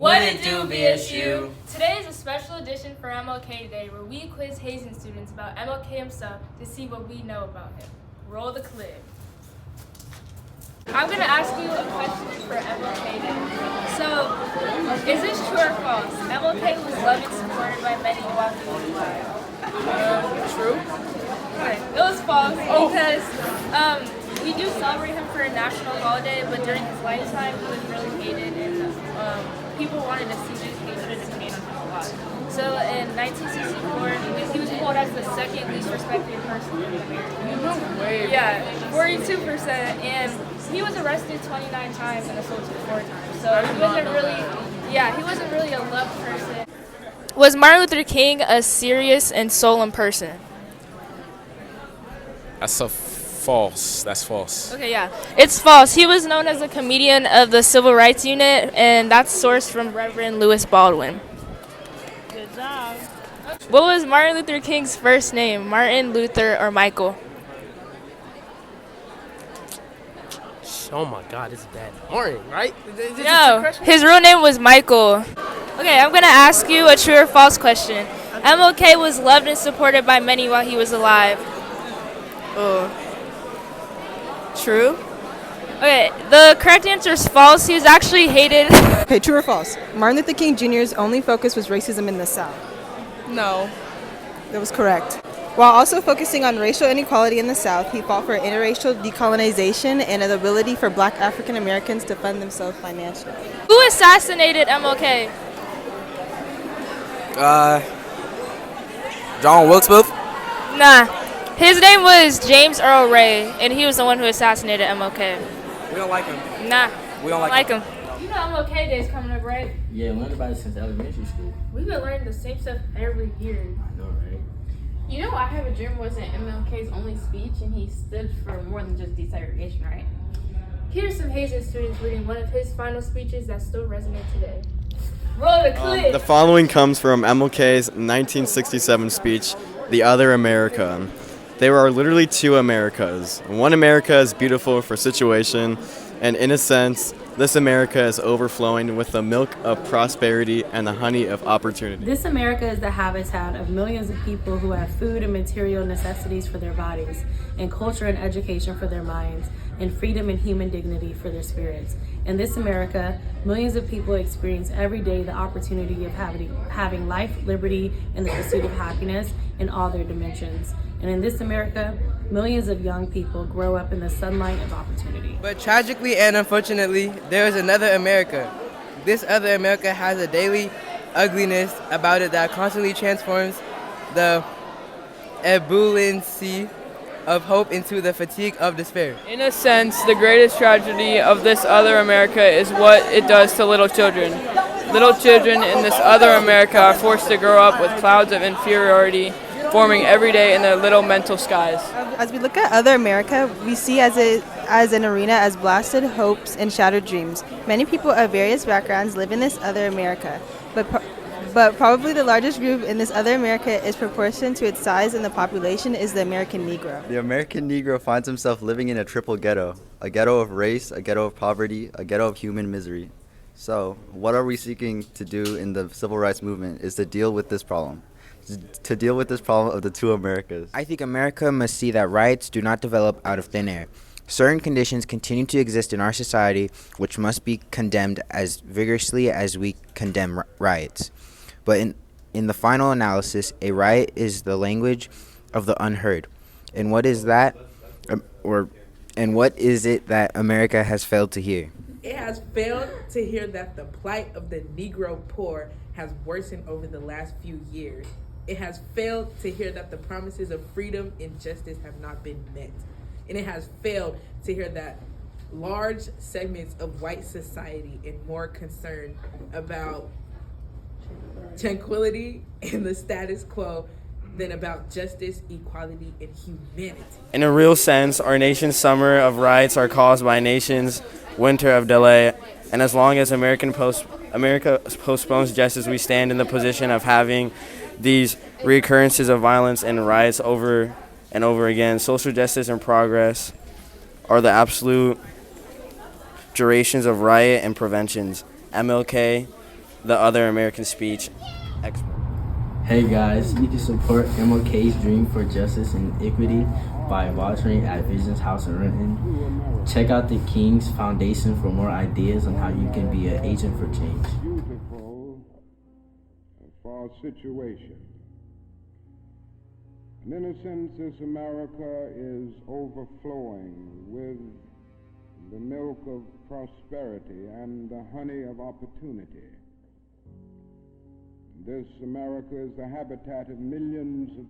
What it do, BSU? Today is a special edition for MLK Day where we quiz Hazen students about MLK himself to see what we know about him. Roll the clip. I'm going to ask you a question for MLK Day. So, is this true or false? MLK was loved and supported by many while he was alive. True? Okay, it was false because we do celebrate him for a national holiday, but during his lifetime he was really hated and people wanted to see this hatred and hate on him a lot. So in 1964, he was quoted as the second least respected person in America. No way. Yeah, 42%, and he was arrested 29 times and assaulted 4 times. So he wasn't really a loved person. Was Martin Luther King a serious and solemn person? That's false. That's false. Okay, yeah. It's false. He was known as a comedian of the Civil Rights Unit, and that's sourced from Reverend Lewis Baldwin. Good job. What was Martin Luther King's first name? Martin, Luther, or Michael? Oh my God, it's bad. Martin, right? No, his real name was Michael. Okay, I'm going to ask you a true or false question. MLK was loved and supported by many while he was alive. True. Okay, the correct answer is false. He was actually hated. Okay, true or false? Martin Luther King Jr.'s only focus was racism in the South. No. That was correct. While also focusing on racial inequality in the South, he fought for interracial decolonization and an ability for Black African Americans to fund themselves financially. Who assassinated MLK? John Wilkes Booth? Nah. His name was James Earl Ray, and he was the one who assassinated MLK. We don't like him. Nah. We don't like him. You know MLK Day is coming up, right? Yeah, I learned about it since elementary school. We've been learning the same stuff every year. I know, right? You know, I Have a Dream wasn't MLK's only speech, and he stood for more than just desegregation, right? Here's some Hazen students reading one of his final speeches that still resonate today. Roll the clip. The following comes from MLK's 1967 speech, The Other America. There are literally two Americas. One America is beautiful for situation, and in a sense, this America is overflowing with the milk of prosperity and the honey of opportunity. This America is the habitat of millions of people who have food and material necessities for their bodies, and culture and education for their minds, and freedom and human dignity for their spirits. In this America, millions of people experience every day the opportunity of having life, liberty, and the pursuit of happiness in all their dimensions. And in this America, millions of young people grow up in the sunlight of opportunity. But tragically and unfortunately, there is another America. This other America has a daily ugliness about it that constantly transforms the ebulliency of hope into the fatigue of despair. In a sense, the greatest tragedy of this other America is what it does to little children. Little children in this other America are forced to grow up with clouds of inferiority forming every day in their little mental skies. As we look at other America, we see as an arena as blasted hopes and shattered dreams. Many people of various backgrounds live in this other America, but probably the largest group in this other America is proportioned to its size and the population is the American Negro. The American Negro finds himself living in a triple ghetto, a ghetto of race, a ghetto of poverty, a ghetto of human misery. So, what are we seeking to do in the civil rights movement is to deal with this problem. To deal with this problem of the two Americas. I think America must see that rights do not develop out of thin air. Certain conditions continue to exist in our society which must be condemned as vigorously as we condemn riots. But in the final analysis, a riot is the language of the unheard. And what is that? And what is it that America has failed to hear? It has failed to hear that the plight of the Negro poor has worsened over the last few years. It has failed to hear that the promises of freedom and justice have not been met. And it has failed to hear that large segments of white society are more concerned about tranquility and the status quo than about justice, equality, and humanity. In a real sense, our nation's summer of riots are caused by nation's winter of delay, and as long as America postpones justice, we stand in the position of having these reoccurrences of violence and riots over and over again. Social justice and progress are the absolute durations of riot and preventions. MLK the Other American speech expert. Hey guys, you can support MLK's Dream for Justice and Equity by volunteering at Vision's House in Renton. Check out the King's Foundation for more ideas on how you can be an agent for change. Beautiful for our situation. And in a sense, this America is overflowing with the milk of prosperity and the honey of opportunity. This America is the habitat of millions of